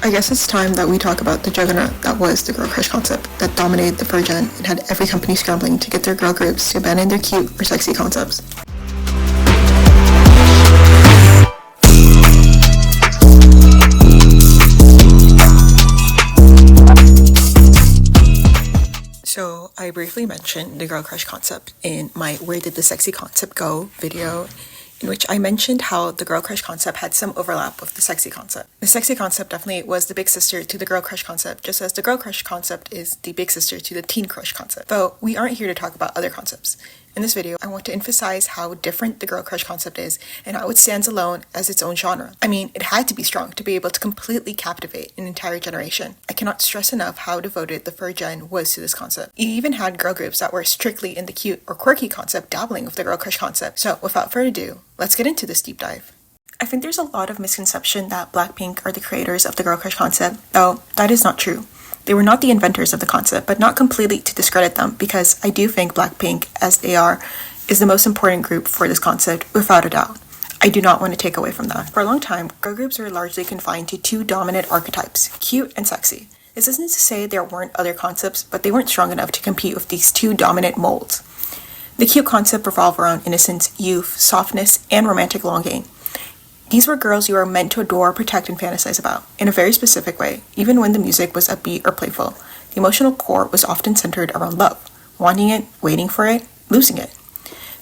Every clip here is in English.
I guess it's time that we talk about the juggernaut that was the girl crush concept that dominated the fur gen and had every company scrambling to get their girl groups to abandon their cute or sexy concepts. So I briefly mentioned the girl crush concept in my Where Did the Sexy Concept Go video, in which I mentioned how the girl crush concept had some overlap with the sexy concept. The sexy concept definitely was the big sister to the girl crush concept, just as the girl crush concept is the big sister to the teen crush concept. Though we aren't here to talk about other concepts. In this video, I want to emphasize how different the girl crush concept is and how it stands alone as its own genre. I mean, it had to be strong to be able to completely captivate an entire generation. I cannot stress enough how devoted the fur gen was to this concept. You even had girl groups that were strictly in the cute or quirky concept dabbling with the girl crush concept. So without further ado, let's get into this deep dive. I think there's a lot of misconception that Blackpink are the creators of the girl crush concept, though that is not true. They were not the inventors of the concept, but not completely to discredit them, because I do think Blackpink, as they are, is the most important group for this concept, without a doubt. I do not want to take away from that. For a long time, girl groups were largely confined to two dominant archetypes, cute and sexy. This isn't to say there weren't other concepts, but they weren't strong enough to compete with these two dominant molds. The cute concept revolved around innocence, youth, softness, and romantic longing. These were girls you were meant to adore, protect, and fantasize about, in a very specific way, even when the music was upbeat or playful. The emotional core was often centered around love, wanting it, waiting for it, losing it.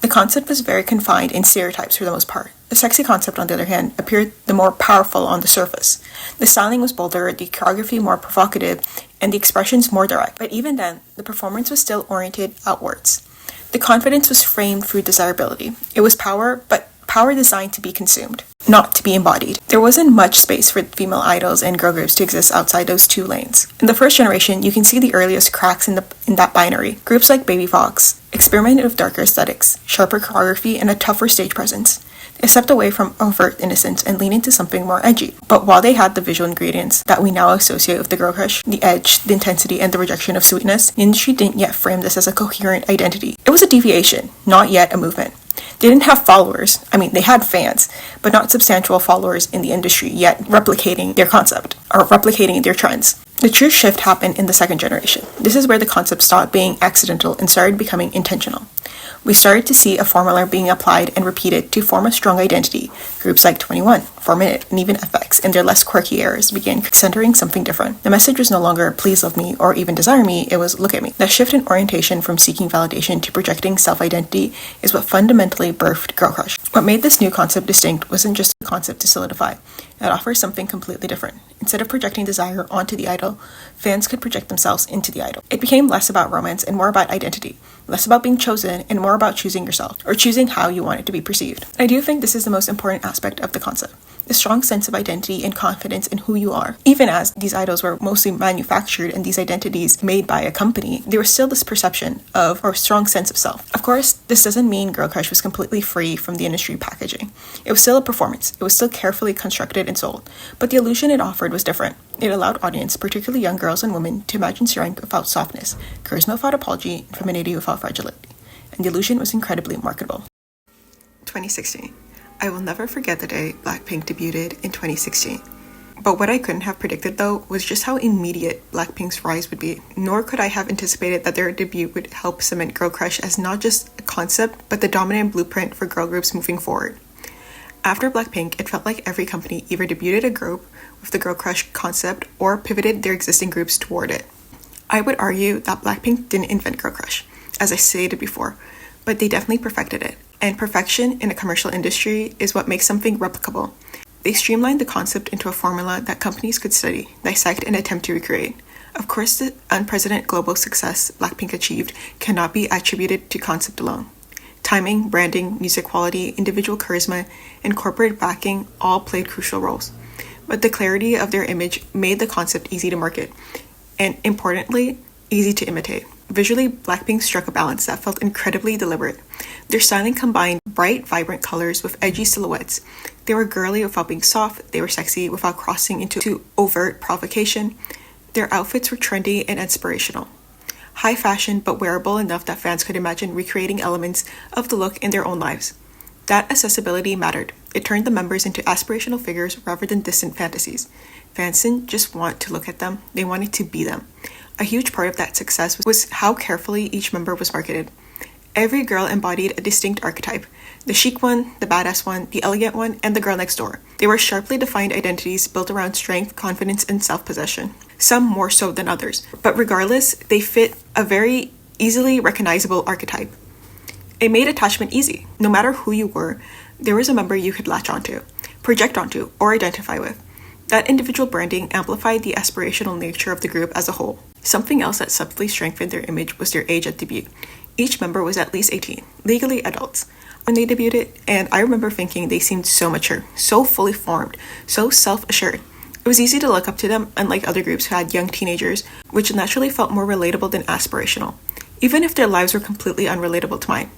The concept was very confined in stereotypes for the most part. The sexy concept, on the other hand, appeared the more powerful on the surface. The styling was bolder, the choreography more provocative, and the expressions more direct. But even then, the performance was still oriented outwards. The confidence was framed through desirability. It was power, but power designed to be consumed, not to be embodied. There wasn't much space for female idols and girl groups to exist outside those two lanes. In the first generation, you can see the earliest cracks in that binary. Groups like Baby Fox experimented with darker aesthetics, sharper choreography, and a tougher stage presence. They stepped away from overt innocence and leaned into something more edgy. But while they had the visual ingredients that we now associate with the girl crush, the edge, the intensity, and the rejection of sweetness, the industry didn't yet frame this as a coherent identity. It was a deviation, not yet a movement. They didn't have followers. I mean, they had fans, but not substantial followers in the industry yet replicating their concept or replicating their trends. The true shift happened in the second generation. This is where the concept stopped being accidental and started becoming intentional. We started to see a formula being applied and repeated to form a strong identity. Groups like 21, 4 Minute, and even FX in their less quirky eras began centering something different. The message was no longer please love me or even desire me, it was look at me. That shift in orientation from seeking validation to projecting self-identity is what fundamentally birthed Girl Crush. What made this new concept distinct wasn't just a concept to solidify. It offers something completely different. Instead of projecting desire onto the idol, fans could project themselves into the idol. It became less about romance and more about identity, less about being chosen and more about choosing yourself, or choosing how you want it to be perceived. I do think this is the most important aspect of the concept. The strong sense of identity and confidence in who you are. Even as these idols were mostly manufactured and these identities made by a company, there was still this perception of, or strong sense of self. Of course, this doesn't mean Girl Crush was completely free from the industry packaging. It was still a performance. It was still carefully constructed and sold. But the illusion it offered was different. It allowed audience, particularly young girls and women, to imagine strength without softness, charisma without apology, and femininity without fragility. And the illusion was incredibly marketable. 2016. I will never forget the day Blackpink debuted in 2016. But what I couldn't have predicted, though, was just how immediate Blackpink's rise would be. Nor could I have anticipated that their debut would help cement Girl Crush as not just a concept, but the dominant blueprint for girl groups moving forward. After Blackpink, it felt like every company either debuted a group with the Girl Crush concept or pivoted their existing groups toward it. I would argue that Blackpink didn't invent Girl Crush, as I stated before, but they definitely perfected it. And perfection in a commercial industry is what makes something replicable. They streamlined the concept into a formula that companies could study, dissect, and attempt to recreate. Of course, the unprecedented global success Blackpink achieved cannot be attributed to concept alone. Timing, branding, music quality, individual charisma, and corporate backing all played crucial roles. But the clarity of their image made the concept easy to market, and importantly, easy to imitate. Visually, Blackpink struck a balance that felt incredibly deliberate. Their styling combined bright, vibrant colors with edgy silhouettes. They were girly without being soft, they were sexy without crossing into overt provocation. Their outfits were trendy and inspirational. High fashion, but wearable enough that fans could imagine recreating elements of the look in their own lives. That accessibility mattered. It turned the members into aspirational figures rather than distant fantasies. Fans didn't just want to look at them, they wanted to be them. A huge part of that success was how carefully each member was marketed. Every girl embodied a distinct archetype: the chic one, the badass one, the elegant one, and the girl next door. They were sharply defined identities built around strength, confidence, and self-possession, some more so than others. But regardless, they fit a very easily recognizable archetype. It made attachment easy. No matter who you were, there was a member you could latch onto, project onto, or identify with. That individual branding amplified the aspirational nature of the group as a whole. Something else that subtly strengthened their image was their age at debut. Each member was at least 18, legally adults, when they debuted, and I remember thinking they seemed so mature, so fully formed, so self-assured. It was easy to look up to them, unlike other groups who had young teenagers, which naturally felt more relatable than aspirational, even if their lives were completely unrelatable to mine.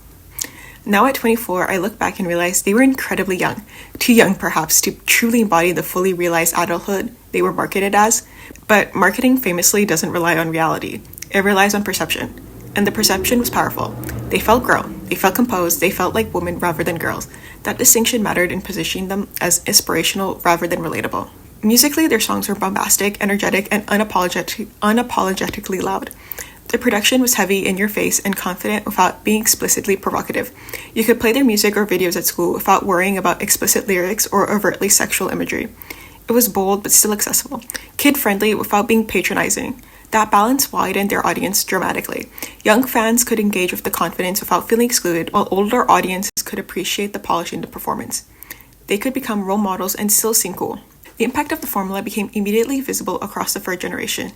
Now at 24, I look back and realize they were incredibly young. Too young, perhaps, to truly embody the fully realized adulthood they were marketed as. But marketing famously doesn't rely on reality. It relies on perception. And the perception was powerful. They felt grown. They felt composed. They felt like women rather than girls. That distinction mattered in positioning them as inspirational rather than relatable. Musically, their songs were bombastic, energetic, and unapologetically loud. The production was heavy, in your face, and confident without being explicitly provocative. You could play their music or videos at school without worrying about explicit lyrics or overtly sexual imagery. It was bold but still accessible, kid-friendly without being patronizing. That balance widened their audience dramatically. Young fans could engage with the confidence without feeling excluded, while older audiences could appreciate the polish in the performance. They could become role models and still seem cool. The impact of the formula became immediately visible across the third generation.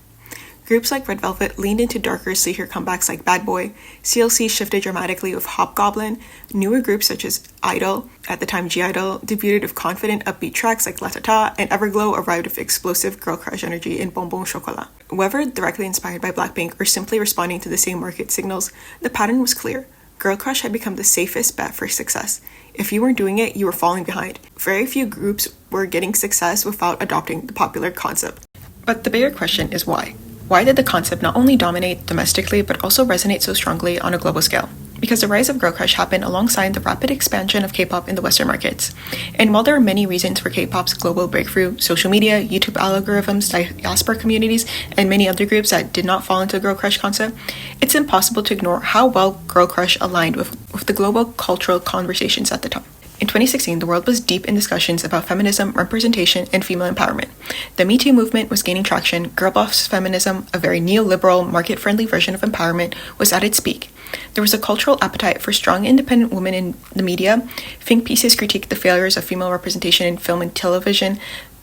Groups like Red Velvet leaned into darker, sleeker comebacks like Bad Boy. CLC shifted dramatically with Hobgoblin. Newer groups such as Idol, at the time G-Idol, debuted with confident, upbeat tracks like La Ta Ta, and Everglow arrived with explosive girl crush energy in Bon Bon Chocolat. Whether directly inspired by Blackpink or simply responding to the same market signals, the pattern was clear. Girl crush had become the safest bet for success. If you weren't doing it, you were falling behind. Very few groups were getting success without adopting the popular concept. But the bigger question is why? Why did the concept not only dominate domestically but also resonate so strongly on a global scale? Because the rise of girl crush happened alongside the rapid expansion of K-pop in the Western markets. And while there are many reasons for K-pop's global breakthrough, social media, YouTube algorithms, diaspora communities, and many other groups that did not fall into the girl crush concept, it's impossible to ignore how well girl crush aligned with the global cultural conversations at the time. In 2016, the world was deep in discussions about feminism, representation, and female empowerment. The Me Too movement was gaining traction. Girl boss feminism, a very neoliberal, market-friendly version of empowerment, was at its peak. There was a cultural appetite for strong, independent women in the media. Think pieces critiqued the failures of female representation in film and television.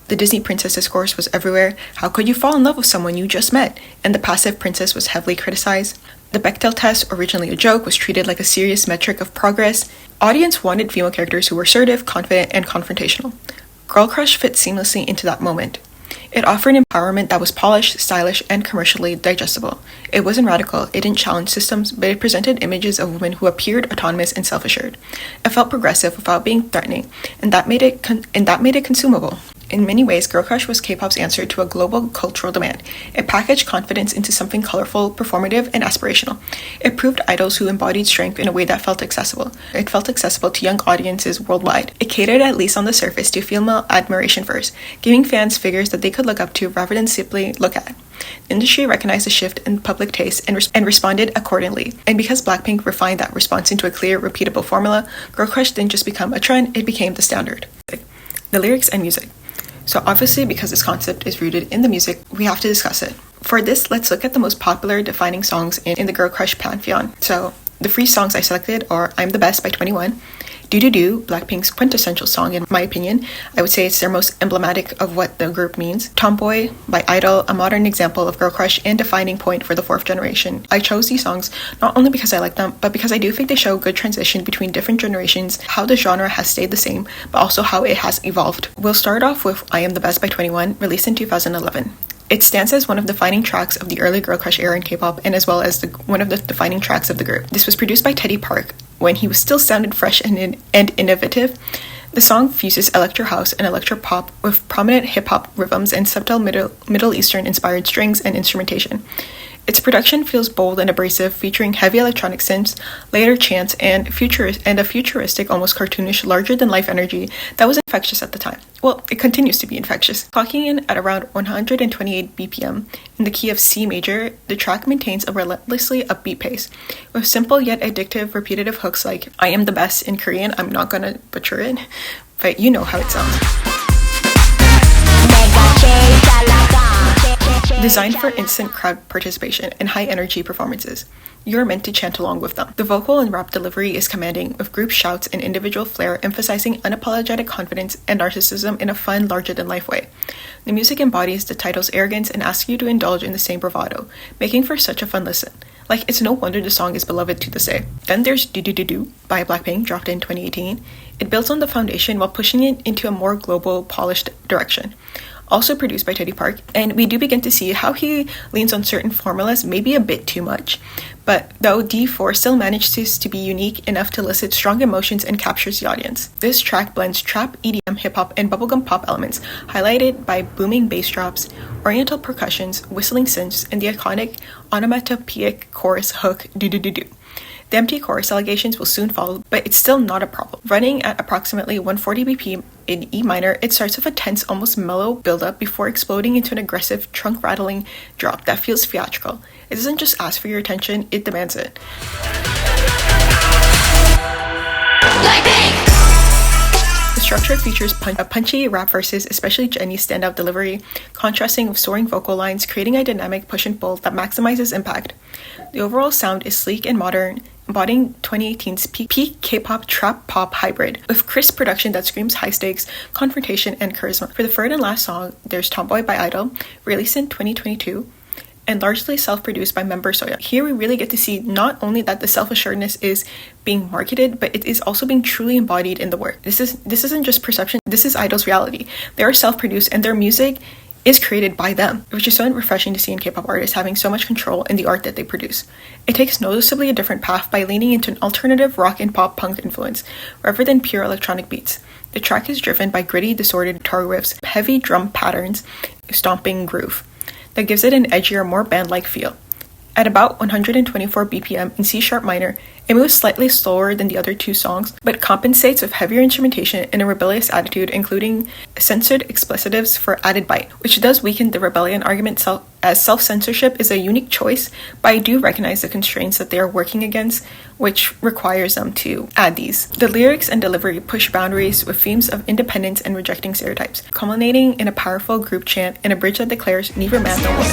The Disney princess discourse was everywhere. How could you fall in love with someone you just met? And the passive princess was heavily criticized. The Bechdel test, originally a joke, was treated like a serious metric of progress. Audience wanted female characters who were assertive, confident, and confrontational. Girl crush fit seamlessly into that moment. It offered empowerment that was polished, stylish, and commercially digestible. It wasn't radical, it didn't challenge systems, but it presented images of women who appeared autonomous and self-assured. It felt progressive without being threatening, and that made it consumable. In many ways, Girl Crush was K-pop's answer to a global cultural demand. It packaged confidence into something colorful, performative, and aspirational. It proved idols who embodied strength in a way that felt accessible. It felt accessible to young audiences worldwide. It catered, at least on the surface, to female admiration first, giving fans figures that they could look up to rather than simply look at. The industry recognized the shift in public taste and responded accordingly. And because Blackpink refined that response into a clear, repeatable formula, Girl Crush didn't just become a trend, it became the standard. The lyrics and music. So obviously, because this concept is rooted in the music, we have to discuss it. For this, let's look at the most popular defining songs in the Girl Crush pantheon. So the 3 songs I selected are I'm the Best by 21, Do Do Do, Blackpink's quintessential song in my opinion. I would say it's their most emblematic of what the group means. Tomboy by Idol, a modern example of girl crush and defining point for the 4th generation. I chose these songs not only because I like them, but because I do think they show good transition between different generations, how the genre has stayed the same, but also how it has evolved. We'll start off with I Am the Best by 21, released in 2011. It stands as one of the defining tracks of the early girl crush era in K-pop, and as well as one of the defining tracks of the group. This was produced by Teddy Park when he was still sounded fresh and innovative. The song fuses electro house and electro pop with prominent hip-hop rhythms and subtle Middle Eastern-inspired strings and instrumentation. Its production feels bold and abrasive, featuring heavy electronic synths, later chants, and a futuristic, almost cartoonish, larger-than-life energy that was infectious at the time. Well, it continues to be infectious. Clocking in at around 128 BPM in the key of C major, the track maintains a relentlessly upbeat pace, with simple yet addictive repetitive hooks like "I am the best" in Korean. I'm not gonna butcher it, but you know how it sounds. Designed for instant crowd participation and high-energy performances, you're meant to chant along with them. The vocal and rap delivery is commanding, with group shouts and individual flair emphasizing unapologetic confidence and narcissism in a fun, larger-than-life way. The music embodies the title's arrogance and asks you to indulge in the same bravado, making for such a fun listen. Like, it's no wonder the song is beloved to this day. Then there's Do Do Do Do by Blackpink, dropped in 2018. It builds on the foundation while pushing it into a more global, polished direction. Also produced by Teddy Park, and we do begin to see how he leans on certain formulas, maybe a bit too much. But though D4 still manages to be unique enough to elicit strong emotions and captures the audience. This track blends trap, EDM, hip-hop, and bubblegum pop elements, highlighted by booming bass drops, oriental percussions, whistling synths, and the iconic onomatopoeic chorus hook Do Do Do Do. The empty chorus allegations will soon follow, but it's still not a problem. Running at approximately 140 BPM in E minor, it starts with a tense, almost mellow build-up before exploding into an aggressive, trunk-rattling drop that feels theatrical. It doesn't just ask for your attention, it demands it. The structure features punchy rap verses, especially Jennie's standout delivery, contrasting with soaring vocal lines, creating a dynamic push and pull that maximizes impact. The overall sound is sleek and modern, embodying 2018's peak K-pop trap pop hybrid, with crisp production that screams high stakes, confrontation, and charisma. For the third and last song, there's Tomboy by Idol, released in 2022, and largely self-produced by member Soya. Here we really get to see not only that the self-assuredness is being marketed, but it is also being truly embodied in the work. This isn't just perception, this is Idol's reality. They are self-produced and their music is created by them, which is so refreshing to see in K-pop artists having so much control in the art that they produce. It takes noticeably a different path by leaning into an alternative rock and pop punk influence, rather than pure electronic beats. The track is driven by gritty, disordered guitar riffs, heavy drum patterns, stomping groove that gives it an edgier, more band-like feel. At about 124 BPM in C-sharp minor, it moves slightly slower than the other two songs, but compensates with heavier instrumentation and a rebellious attitude, including censored explicitives for added bite, which does weaken the rebellion argument as self-censorship is a unique choice, but I do recognize the constraints that they are working against, which requires them to add these. The lyrics and delivery push boundaries with themes of independence and rejecting stereotypes, culminating in a powerful group chant and a bridge that declares neither man nor woman.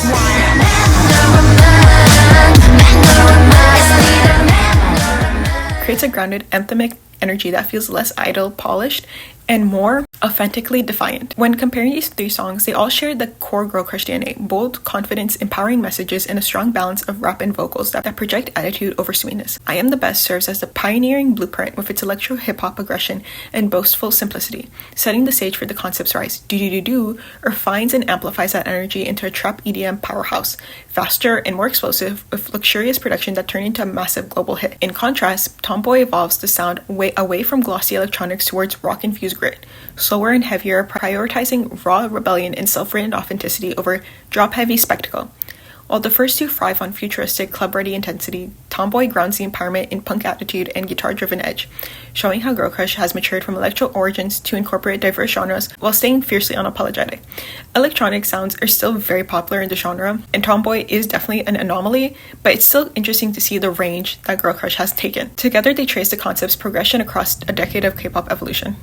Creates a grounded, anthemic energy that feels less idle, polished, and more authentically defiant. When comparing these three songs, they all share the core Girl Crush DNA: bold, confidence, empowering messages, and a strong balance of rap and vocals that project attitude over sweetness. I Am the Best serves as the pioneering blueprint with its electro hip-hop aggression and boastful simplicity, setting the stage for the concept's rise. Do Do Do Do refines and amplifies that energy into a trap EDM powerhouse, faster and more explosive, with luxurious production that turned into a massive global hit. In contrast, Tomboy evolves the sound away from glossy electronics towards rock-infused grit, slower and heavier, prioritizing raw rebellion and self-written authenticity over drop-heavy spectacle. While the first two thrive on futuristic, club-ready intensity, Tomboy grounds the empowerment in punk attitude and guitar-driven edge, showing how Girl Crush has matured from electro origins to incorporate diverse genres while staying fiercely unapologetic. Electronic sounds are still very popular in the genre, and Tomboy is definitely an anomaly, but it's still interesting to see the range that Girl Crush has taken. Together, they trace the concept's progression across a decade of K-pop evolution.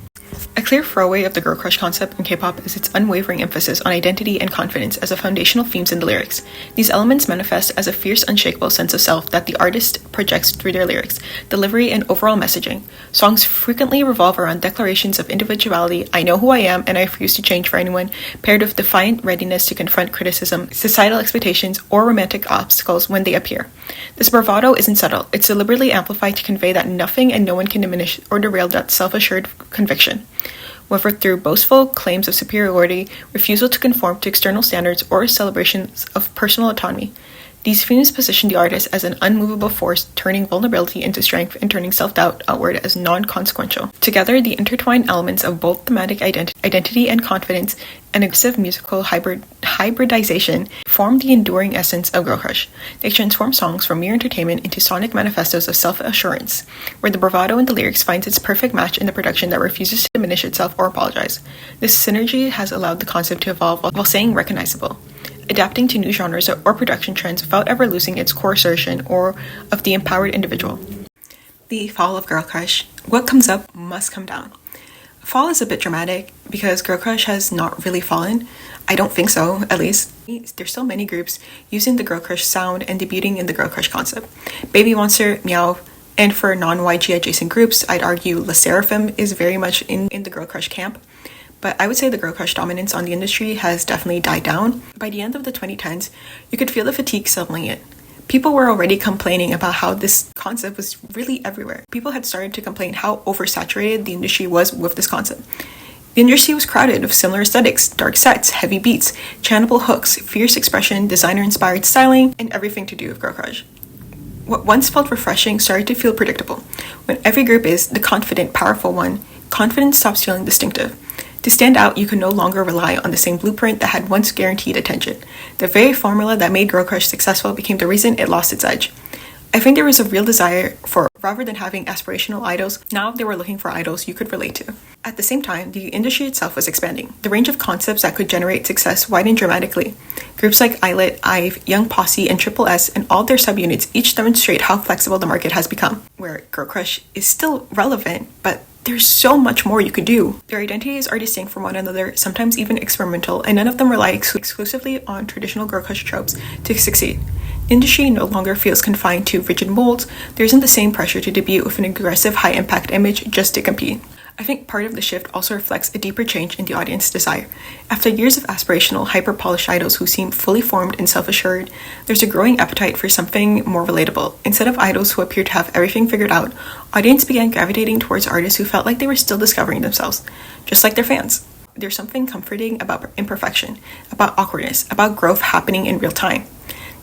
A clear throwaway of the Girl Crush concept in K-pop is its unwavering emphasis on identity and confidence as a foundational themes in the lyrics. These elements manifest as a fierce, unshakable sense of self that the artist projects through their lyrics, delivery, and overall messaging. Songs frequently revolve around declarations of individuality, I know who I am and I refuse to change for anyone, paired with defiant readiness to confront criticism, societal expectations, or romantic obstacles when they appear. This bravado isn't subtle, it's deliberately amplified to convey that nothing and no one can diminish or derail that self-assured conviction. Whether through boastful claims of superiority, refusal to conform to external standards, or celebrations of personal autonomy. These themes position the artist as an unmovable force, turning vulnerability into strength and turning self-doubt outward as non-consequential. Together, the intertwined elements of both thematic identity and confidence and aggressive musical hybridization form the enduring essence of Girl Crush. They transform songs from mere entertainment into sonic manifestos of self-assurance, where the bravado in the lyrics finds its perfect match in the production that refuses to diminish itself or apologize. This synergy has allowed the concept to evolve while staying recognizable, adapting to new genres or production trends without ever losing its core assertion or of the empowered individual. The fall of Girl Crush. What comes up must come down. Fall is a bit dramatic because Girl Crush has not really fallen. I don't think so, at least. There's still many groups using the Girl Crush sound and debuting in the Girl Crush concept. Baby Monster, Meow, and for non-YG adjacent groups, I'd argue La Seraphim is very much in the Girl Crush camp. But I would say the Girl Crush dominance on the industry has definitely died down. By the end of the 2010s, you could feel the fatigue settling in. People were already complaining about how this concept was really everywhere. People had started to complain how oversaturated the industry was with this concept. The industry was crowded with similar aesthetics, dark sets, heavy beats, chantable hooks, fierce expression, designer-inspired styling, and everything to do with Girl Crush. What once felt refreshing started to feel predictable. When every group is the confident, powerful one, confidence stops feeling distinctive. To stand out, you can no longer rely on the same blueprint that had once guaranteed attention. The very formula that made Girl Crush successful became the reason it lost its edge. I think there was a real desire for, rather than having aspirational idols, now they were looking for idols you could relate to. At the same time, the industry itself was expanding. The range of concepts that could generate success widened dramatically. Groups like Islet, IVE, Young Posse, and Triple S and all their subunits each demonstrate how flexible the market has become, where Girl Crush is still relevant, but there's so much more you could do. Their identities are distinct from one another, sometimes even experimental, and none of them rely exclusively on traditional Girl Crush tropes to succeed. The industry no longer feels confined to rigid molds. There isn't the same pressure to debut with an aggressive, high-impact image just to compete. I think part of the shift also reflects a deeper change in the audience desire. After years of aspirational, hyper-polished idols who seem fully formed and self-assured, there's a growing appetite for something more relatable. Instead of idols who appear to have everything figured out, audience began gravitating towards artists who felt like they were still discovering themselves, just like their fans. There's something comforting about imperfection, about awkwardness, about growth happening in real time.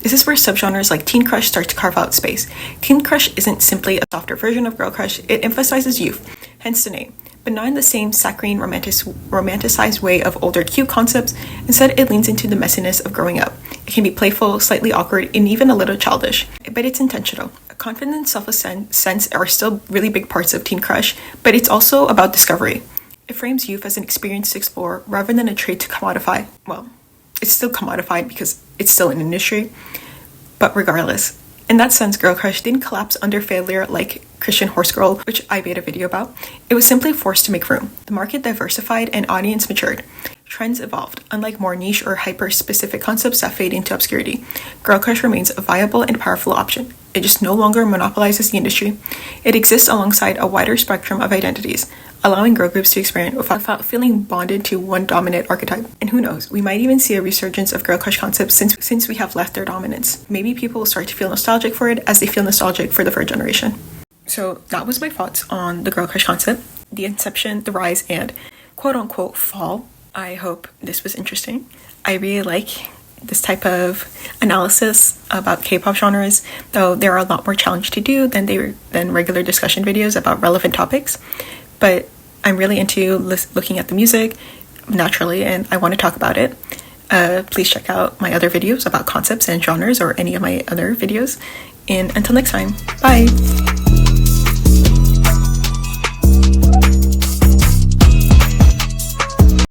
This is where subgenres like Teen Crush start to carve out space. Teen Crush isn't simply a softer version of Girl Crush, it emphasizes youth, hence the name, but not in the same saccharine, romanticized way of older cute concepts. Instead, it leans into the messiness of growing up. It can be playful, slightly awkward, and even a little childish, but it's intentional. Confidence and self-sense are still really big parts of Teen Crush, but it's also about discovery. It frames youth as an experience to explore rather than a trait to commodify. Well, it's still commodified because it's still an industry, but regardless. In that sense, Girl Crush didn't collapse under failure like Christian Horse Girl, which I made a video about. It was simply forced to make room. The market diversified and audience matured. Trends evolved. Unlike more niche or hyper-specific concepts that fade into obscurity, Girl Crush remains a viable and powerful option. It just no longer monopolizes the industry. It exists alongside a wider spectrum of identities, allowing girl groups to experiment without feeling bonded to one dominant archetype. And who knows, we might even see a resurgence of Girl Crush concepts since we have left their dominance. Maybe people will start to feel nostalgic for it as they feel nostalgic for the third generation. So that was my thoughts on the Girl Crush concept, the inception, the rise, and quote-unquote fall. I hope this was interesting. I really like this type of analysis about K-pop genres, though there are a lot more challenging to do than regular discussion videos about relevant topics. But I'm really into looking at the music naturally, and I want to talk about it. Please check out my other videos about concepts and genres or any of my other videos. And until next time, bye!